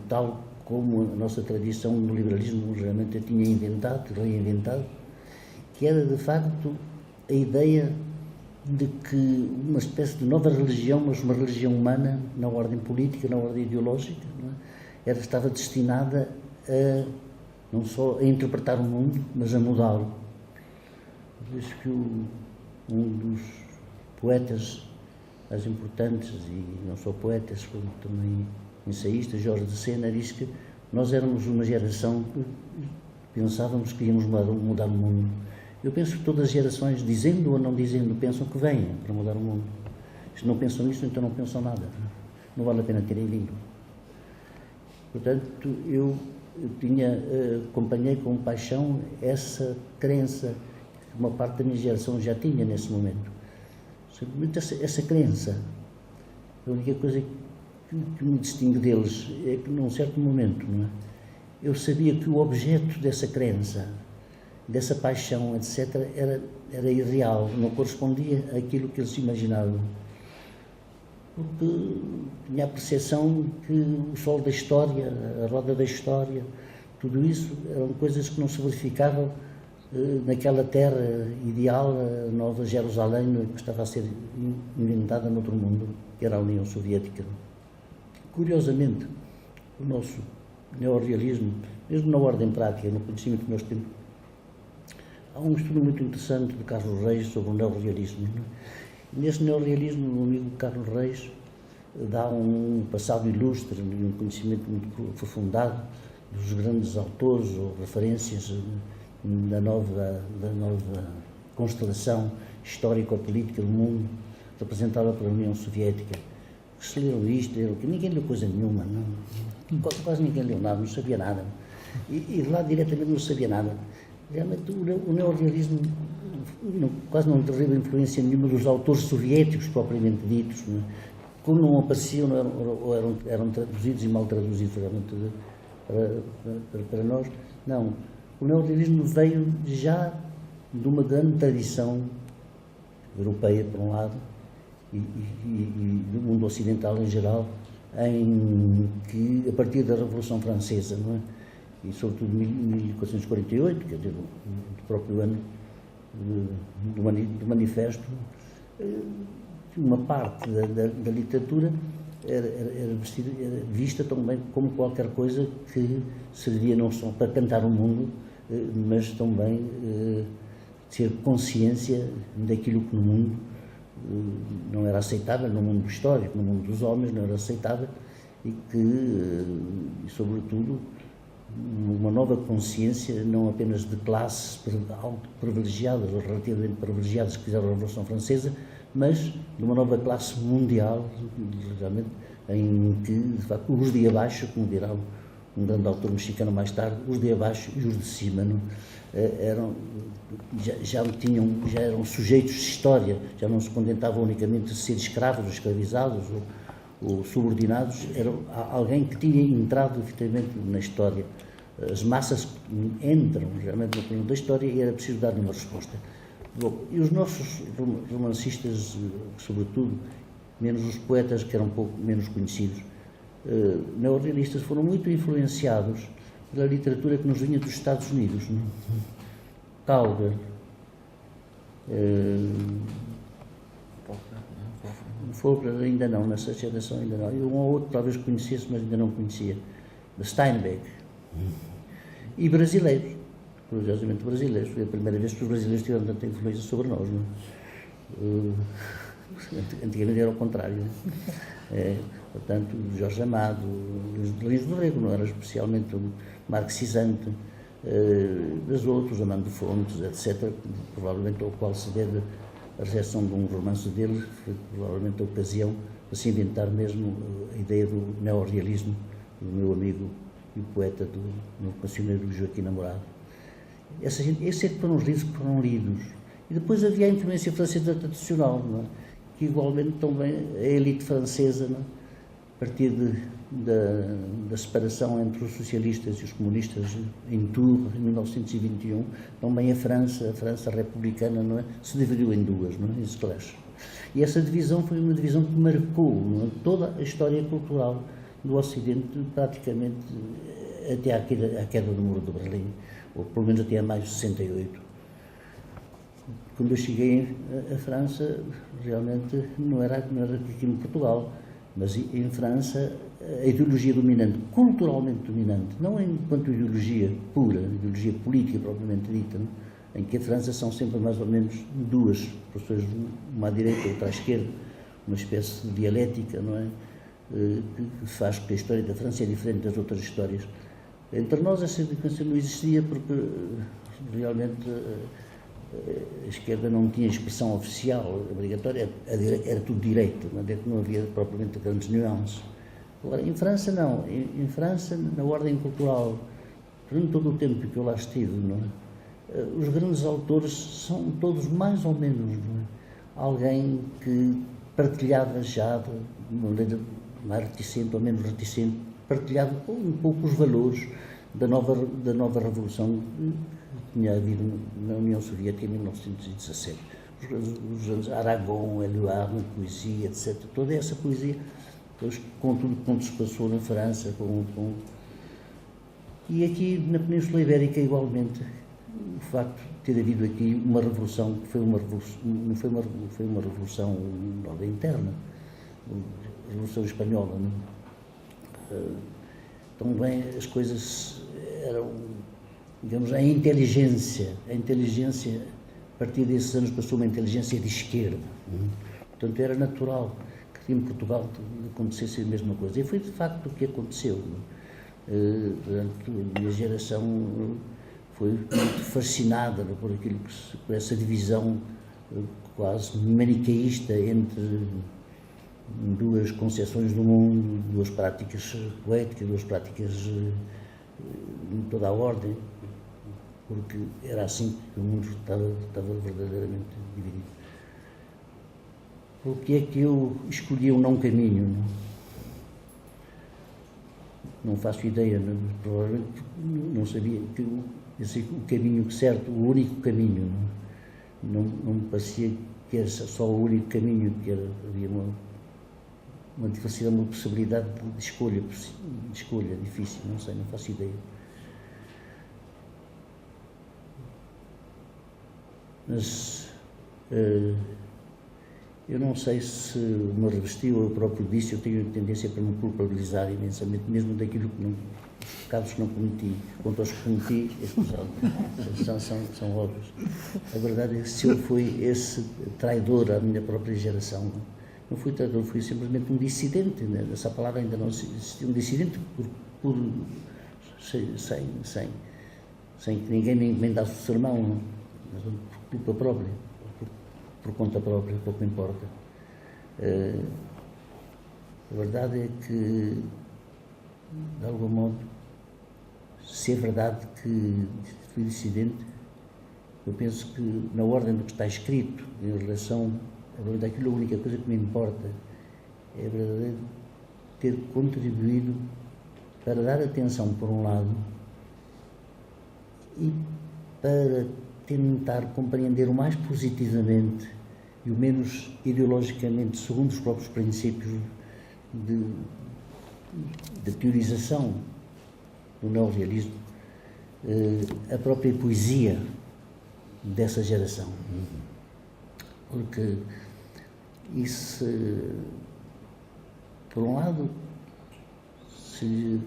tal como a nossa tradição no liberalismo realmente tinha reinventado, que era de facto a ideia de que uma espécie de nova religião, mas uma religião humana, na ordem política, na ordem ideológica, não é? Estava destinada não só a interpretar o mundo, mas a mudá-lo. Vejo que um dos poetas mais importantes, e não só poetas, como também ensaístas, Jorge de Sena, diz que nós éramos uma geração que pensávamos que íamos mudar o mundo. Eu penso que todas as gerações, dizendo ou não dizendo, pensam que vêm para mudar o mundo. Se não pensam nisso, então não pensam nada. Não vale a pena terem vindo. Portanto, eu acompanhei com paixão essa crença que uma parte da minha geração já tinha nesse momento. Simplesmente essa crença. A única coisa que me distingue deles é que, num certo momento, não é? Eu sabia que o objeto dessa crença, dessa paixão, etc., era irreal, não correspondia àquilo que eles imaginavam. Porque tinha a percepção que o sol da história, a roda da história, tudo isso eram coisas que não se verificavam naquela terra ideal, a nova Jerusalém, que estava a ser inventada no outro mundo, que era a União Soviética. Curiosamente, o nosso neorrealismo, mesmo na ordem prática, no conhecimento que nós temos, há um estudo muito interessante de Carlos Reis sobre o neorrealismo. Nesse neorrealismo, o amigo Carlos Reis dá um passado ilustre, um conhecimento muito aprofundado dos grandes autores ou referências da nova constelação histórico-política do mundo, representada pela União Soviética. Se leram isto, que ninguém leu coisa nenhuma, não? Quase ninguém leu nada, não sabia nada. E lá diretamente não sabia nada. Realmente o neorrealismo quase não teve influência nenhuma dos autores soviéticos propriamente ditos, não é? Como não apareciam, ou eram traduzidos e mal traduzidos realmente para nós. Não, o neorrealismo veio já de uma grande tradição europeia, por um lado, e do mundo ocidental em geral, em que, a partir da Revolução Francesa, não é? E sobretudo de 1448, quer dizer, do próprio ano do manifesto, uma parte da literatura era vista também como qualquer coisa que servia não só para cantar o mundo, mas também ter consciência daquilo que no mundo não era aceitável, no mundo histórico, no mundo dos homens não era aceitável, e que, sobretudo, uma nova consciência, não apenas de classes privilegiadas ou relativamente privilegiadas que fizeram a Revolução Francesa, mas de uma nova classe mundial, realmente, em que, de facto, os de abaixo, como dirá um grande autor mexicano mais tarde, os de abaixo e os de cima já eram sujeitos de história, já não se contentavam unicamente de ser escravos, escravizados ou subordinados, era alguém que tinha entrado efetivamente na história. As massas entram realmente no plano da história e era preciso dar-lhe uma resposta. Bom, e os nossos romancistas, sobretudo, menos os poetas que eram um pouco menos conhecidos, neorrealistas, foram muito influenciados pela literatura que nos vinha dos Estados Unidos. Calder, Faulkner ainda não, nessa geração ainda não. E um ou outro talvez conhecesse, mas ainda não conhecia. Steinbeck. E brasileiros, curiosamente brasileiros. Foi a primeira vez que os brasileiros tiveram tanta influência sobre nós. Não? Antigamente era ao contrário. Portanto, Jorge Amado, Luís do Rego, não era especialmente marxizante, mas outros, Amando Fontes, etc., provavelmente ao qual se deve a recepção de um romance dele, foi provavelmente a ocasião para se inventar mesmo a ideia do neorrealismo, do meu amigo e poeta do cancioneiro Joaquim Namorado. Esses é que foram os livros que foram lidos. E depois havia a influência francesa tradicional, não é? Que igualmente também a elite francesa, não é? A partir da separação entre os socialistas e os comunistas em Tours, em 1921, também a França republicana, não é? Se dividiu em duas, não é? Em esclaves. E essa divisão foi uma divisão que marcou, não é? Toda a história cultural do Ocidente, praticamente até à queda do Muro de Berlim, ou pelo menos até a maio de 68. Quando eu cheguei à França, realmente não era aqui em Portugal, mas em França a ideologia dominante, culturalmente dominante, não enquanto ideologia pura, ideologia política propriamente dita, não? Em que a França são sempre mais ou menos duas posições, uma à direita e outra à esquerda, uma espécie de dialética, não é? Que faz com que a história da França é diferente das outras histórias. Entre nós essa diferença não existia porque realmente a esquerda não tinha expressão oficial obrigatória, era tudo direito, não havia propriamente grandes nuances. Agora, em França não, em França, na ordem cultural, durante todo o tempo que eu lá estive, não é? Os grandes autores são todos mais ou menos, não é? Alguém que partilhava já de uma maneira mais reticente ou menos reticente, partilhava um pouco os valores da nova revolução que tinha havido na União Soviética em 1917. Os grandes Aragon, Éluard, na poesia, etc. Toda essa poesia, depois, com tudo quanto se passou na França, e aqui na Península Ibérica igualmente, o facto de ter havido aqui uma revolução, que foi uma revolução de ordem interna, a Revolução Espanhola, não? Também as coisas eram, digamos, a inteligência, a partir desses anos passou uma inteligência de esquerda. Portanto, era natural que em Portugal acontecesse a mesma coisa. E foi, de facto, o que aconteceu. Portanto, a minha geração foi muito fascinada por essa divisão quase manicaísta entre duas concepções do mundo, duas práticas poéticas, duas práticas de toda a ordem, porque era assim que o mundo estava verdadeiramente dividido. Por que é que eu escolhi um não caminho? Não faço ideia, provavelmente não sabia que o caminho certo, o único caminho. Não me parecia que era só o único caminho, que havia uma diversidade, uma possibilidade de escolha difícil, não sei, não faço ideia. Mas Eu não sei se me revestiu ou eu próprio disse, eu tenho tendência para me culpabilizar imensamente, mesmo daquilo que não, os pecados que não cometi, quanto aos que cometi, são óbvios. A verdade é que se eu fui esse traidor à minha própria geração, não fui traidor, fui simplesmente um dissidente, né? Essa palavra ainda não existia, um dissidente sem que ninguém me emendasse o sermão, não? Mas por culpa própria, por conta própria, pouco importa. A verdade é que, de algum modo, se é verdade que fui dissidente, eu penso que na ordem do que está escrito em relação daquilo, a única coisa que me importa é verdadeiro ter contribuído para dar atenção, por um lado, e para tentar compreender o mais positivamente e o menos ideologicamente, segundo os próprios princípios de teorização do neorrealismo, a própria poesia dessa geração. Porque isso, por um lado, se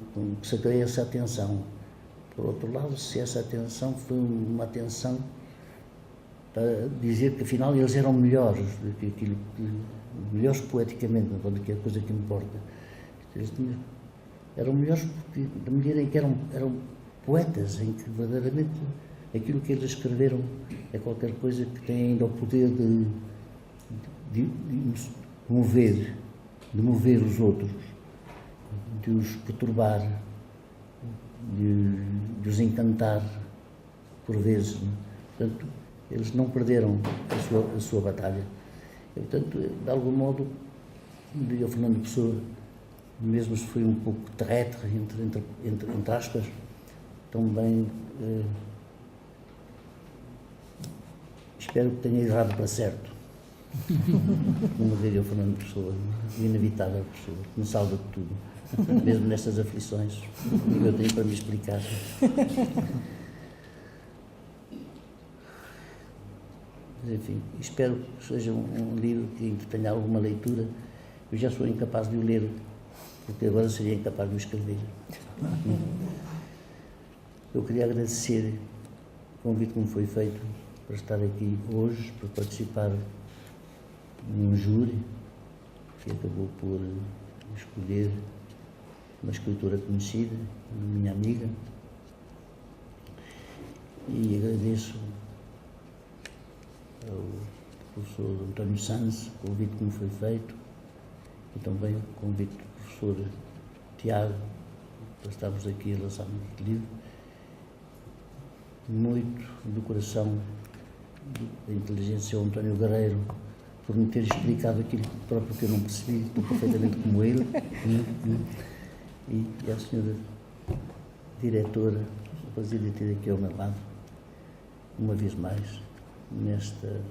sacarei essa atenção, por outro lado, se essa atenção foi uma atenção para dizer que afinal eles eram melhores do que aquilo melhores poeticamente, não é que é a coisa que importa. Eles eram melhores porque, da maneira em que eram poetas, em que verdadeiramente aquilo que eles escreveram é qualquer coisa que tem ainda o poder de mover os outros, de os perturbar, de os encantar por vezes. Portanto, eles não perderam a sua batalha. E, portanto, de algum modo, diria o Fernando Pessoa, mesmo se foi um pouco terrestre, entre aspas, também espero que tenha errado para certo. Como diria o Fernando Pessoa, o inevitável Pessoa, que me salva de tudo, mesmo nestas aflições que eu tenho para me explicar. Mas, enfim, espero que seja um livro que tenha alguma leitura. Eu já sou incapaz de o ler, porque agora seria incapaz de o escrever. Eu queria agradecer o convite que me foi feito para estar aqui hoje, para participar num júri que acabou por escolher uma escritora conhecida, minha amiga, e agradeço ao professor António Sanz o convite que me foi feito e também o convite do professor Tiago para estarmos aqui a lançarmos o livro. Muito do coração da inteligência ao António Guerreiro por me ter explicado aquilo próprio que eu não percebi, estou perfeitamente como ele, e à senhora diretora, o prazer de ter aqui ao meu lado, uma vez mais, nesta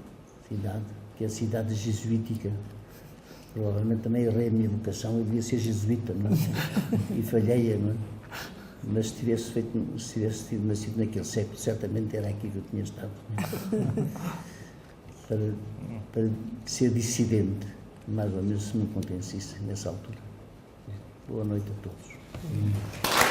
cidade, que é a cidade jesuítica. Provavelmente também errei a minha vocação, eu devia ser jesuíta, não é? E falhei-a, não é? Mas se tivesse nascido naquele século, certamente era aqui que eu tinha estado. Para ser dissidente, mais ou menos, se me convencesse nessa altura. Boa noite a todos.